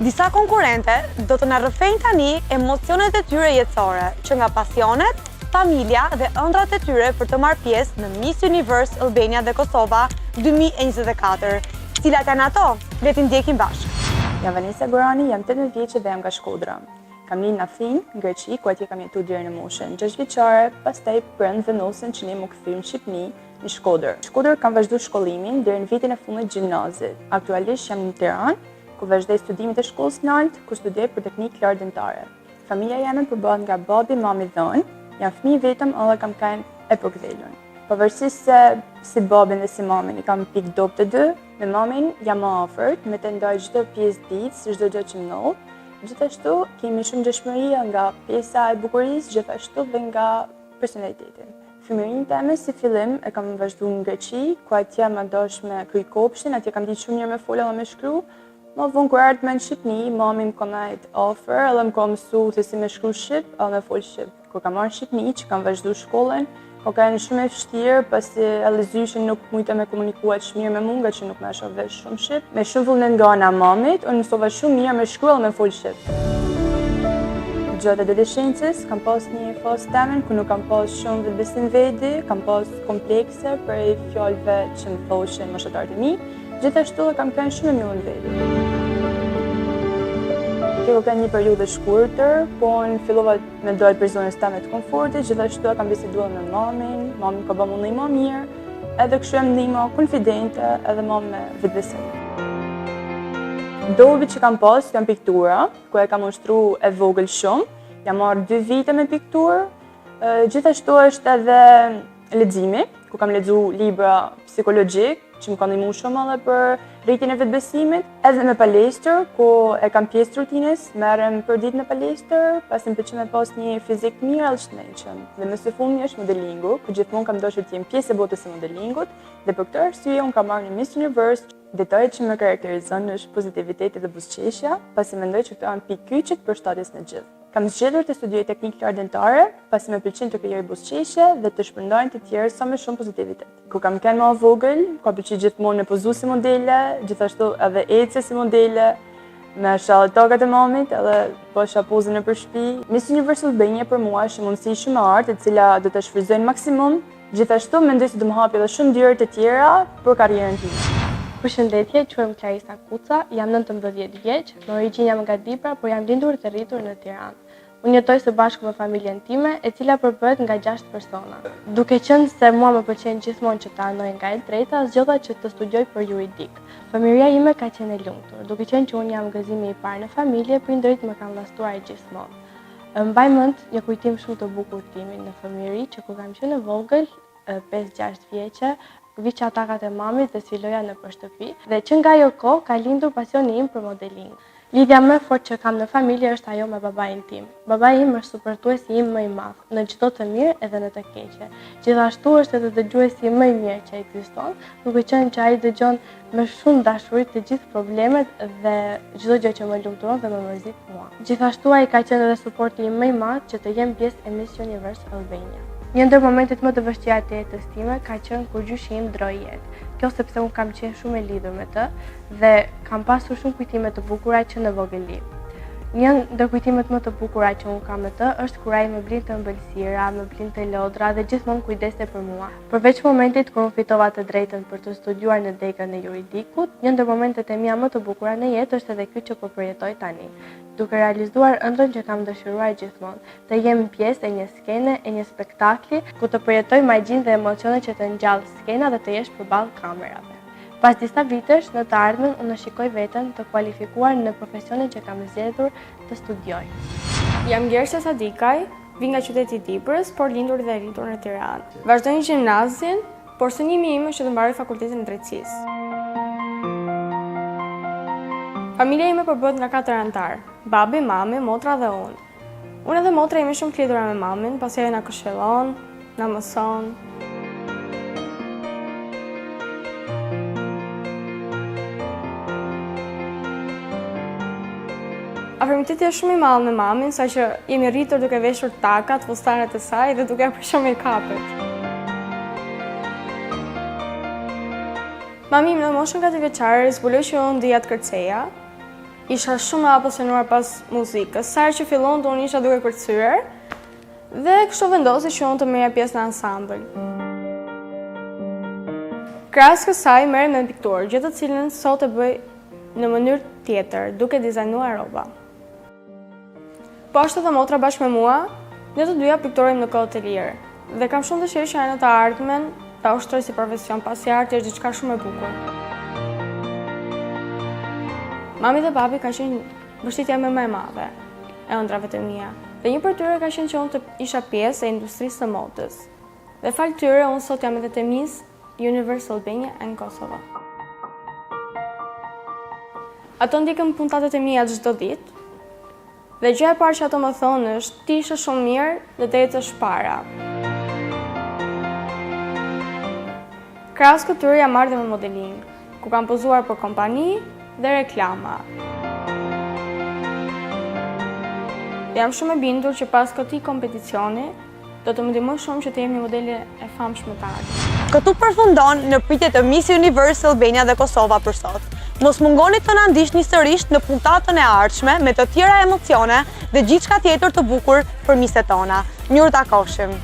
Disa konkurrente do të na rrëfejnë tani emocionet e tyre jetësore, që nga pasionet, familja dhe ëndrat e tyre për të marrë pjesë në Miss Universe Albania dhe Kosova 2024. Cilat janë ato? Le t'i ndjekim bashkë. Jam Vanessa Gorani, jam 18 vjeçë dhe jam nga Shkodra. Kam lind në Afrin, në Greqi, ku atje kam jetuar deri në moshën 6 vjeçare, pastaj prandë vendosën që ne më kthyer në Shqipëri, në Shkodër. Në Shkodër kam vazhduar shkollimin deri në vitin e fundit të gjimnazit. Aktualisht jam në Tiranë, ku vazhdoj studimet e shkollës së lartë, ku studioj për teknikë lartë dentare. Familja jeme përbohet nga babi, mami dhe unë. Jam fëmijë vetëm, edhe kam kanë e përkthjelur. Pavarësisht se si babin dhe si mamin i kam pikë dopë të dy, me mamin jam më afërt, me të ndaj çdo pjesë ditës, çdo gjë që më ndodh. Gjithashtu kemi shumë ngjashmëri nga pjesa e bukurisë, gjithashtu dhe nga personaliteti. Fëmijërinë time si fillim e kam vazhduar në Greqi, ku atje më dosh me kry kopshtin, atje kam ditë shumë mirë me folë dhe me shkru. Më vonë kur ardhëm në Shqipëri, mami më ka nejt afër, edhe më ka mësu se si me shkru shqip, edhe me fol shqip. Kur kam marrë në Shqipëri, që kam vazhduar shkollën, ka qenë shumë e vështirë, pasi edhe zyshin nuk mujta me komunikuar mirë me mua, nga që nuk më shoh vesh shumë shqip. Me shumë vullnet nga ana mamit, unë mësova shumë mirë me shkruaj dhe me fol shqip. Gjatë adoleshencës kam pas një fazë temen ku nuk kam pas shumë vetbesim veti, kam pas komplekse për fjalëve që më thoshin moshatarët e mi, gjithashtu kam qenë shumë e mjellën veti. Kjo ka një periudhë të shkurtër, po unë fillova me dalë për zonës teme të komfortit, gjithashtu kam biseduar me mamin ka bënë më më mirë, edhe kështu jam më konfidente edhe më me vetbesim. Dobi që kam pas janë piktura, ku e kam ushtru e vogël shumë, jam marrë 2 vite me pikturë, gjithashtu është edhe leximi, ku kam lexuar libra psikologjik, që më ka ndihmuar shumë edhe për rritjen e vetbesimit, edhe me palestër, ku e kam pjesë rutines, merrem për ditë në palestër, pasi më pëlqen të pas një fizik të mirë edhe shnetshëm. Dhe më së fundmi është modelingu, ku gjithmonë kam dashur të jem pjesë e botës së modelingut, dhe për këtë arsye unë kam marrë në Miss Universe. Detajet që më karakterizon është pozitiviteti dhe buzëqeshja, pasi mendoj që këto janë pikë kyçet për shtatjes në gjithë. Kam zgjedhur të studioj teknikë lartë dentare, pasi më pëlqen të krijoj buzëqeshje dhe të shpërndaj të tjerë sa më shumë pozitivitet. Kur kam qenë më vogël, ka pëlqyer gjithmonë me pozu si modele, gjithashtu edhe ecje si modele, me shalltokat e mamit, edhe bësha pozën nëpër shtëpi. Miss Universe Albania për mua është mundësi shumë e artë, e cila do ta shfrytëzoj në maksimum. Gjithashtu mendoj se do më hapi edhe shumë dyert të tjera për karrierën time. Përshëndetje, quhem Clarisa Kuca, jam 19 vjeç, në origjinë jam nga Dipra, por jam lindur dhe rritur në Tiranë. Unë jetoj së bashku me familjen time, e cila përbëhet nga 6 persona. Duke qenë se mua më pëlqen gjithmonë që të anoj nga e drejta, zgjodha që të studioj për juridik. Familja ime ka qenë e lumtur, duke qenë që unë jam gëzimi i parë në familje, prindërit më kanë vlastuar gjithmonë. Mbaj mend një kujtim shumë të bukur timin në fëmijëri, që kur kam qenë e vogël, 5-6 vjeçe, viç atakat e mamit dhe sfiloja në shtëpi, dhe që nga ajo kohë ka lindur pasioni im për modeling. Lidhja më e fortë që kam në familje është ajo me babain tim. Babai im është supportuesi im më i madh, në çdo të mirë edhe në të keqe. Gjithashtu është edhe dëgjuesi më i mirë që ekziston, duke qenë që ai dëgjon me shumë dashuri të gjithë problemet dhe çdo gjë që më lumturon dhe më mërzit mua. Gjithashtu ai ka qenë edhe suporti im më i madh që të jem pjesë e Miss Universe Albania. Një ndër momentet më të vështira të jetës time ka qenë kur gjyshi im ndroi jetë. Kjo sepse unë kam qenë shumë e lidhur me të dhe kam pasur shumë kujtime të bukura që në vogëli. Një ndër kujtimet më të bukura që unë kam me të është kur ai më blinte ëmbëlsira, më blinte lodra dhe gjithmonë kujdeste për mua. Përveç momentit kur unë fitova të drejtën për të studiuar në degën e juridikut, një ndër momentet e mia më të bukura në jetë është edhe ky që po përjetoj tani, duke realizuar ëndrrën që kam dëshiruar gjithmonë, të jem pjesë e një skene, e një spektakli, ku të përjetoj magjinë dhe emocionet që të ngjall skena dhe të jesh përballë kamerave. Pas disa vitesh, në të ardhmen, unë shikoj veten të kualifikuar në profesionin që kam zgjedhur të studioj. Jam Gjersha Sadikaj, vi nga qyteti i Diprës, por lindur dhe rritur në Tiranë. Vazhdoj në gjimnazin, por synimi im është të mbaroj fakultetin e drejtësisë. Familja ime përbëhet nga 4 anëtar: babi, mami, motra dhe unë. Unë edhe motra jemi shumë të lidhura me mamin, pasi ajo na këshillon, na mëson. Afërmiteti është shumë i madh me mamin, saqë jemi rritur duke veshur takat, fustanet e saj dhe duke përshë make-upet. Mami im në moshën 4 vjeçare zbuloi që unë dija të kërceja, isha shumë e apasionuar pas muzikës. Sa herë që fillon të unë isha duke kërcyer dhe kështu vendosi që unë të merrja pjesë në ansambël. Krahas kësaj merrem me pikturë, gjë të cilën sot e bëj në mënyrë tjetër, duke dizajnuar rroba. Po ashtu dhe motra bashkë me mua, ne të dyja pikturojmë në kohë të lirë dhe kam shumë dëshirë që në të ardhmen ta ushtroj si profesion, pasi arti është diçka shumë e bukur. Mami dhe babi ka qenë mbështetja më e madhe e ëndrave të mia. Dhe një për tyre ka qenë që unë të isha pjesë e industrisë së modës. Dhe fal tyre unë sot jam edhe te Miss Universe Albania and Kosovo. Ato ndikën puntatet e mia çdo ditë. Dhe gjëja e parë që ato më thonë është ti ishe shumë mirë dhe të ecësh para. Krahas këtyre jam marrë dhe me modeling, ku kam pozuar për kompani dhe reklama. Jam shumë e bindur që pas këtij kompeticioni do të më ndihmoj shumë që të jem një modele e famshme të ardhmen. Këtu përfundon në pritjet e Miss Universe Albania dhe Kosova për sot. Mos mungoni të na ndiqni sërish në puntatën e ardhshme me të tjera emocione dhe gjithçka tjetër të bukur për miset tona. Mirë takoshim!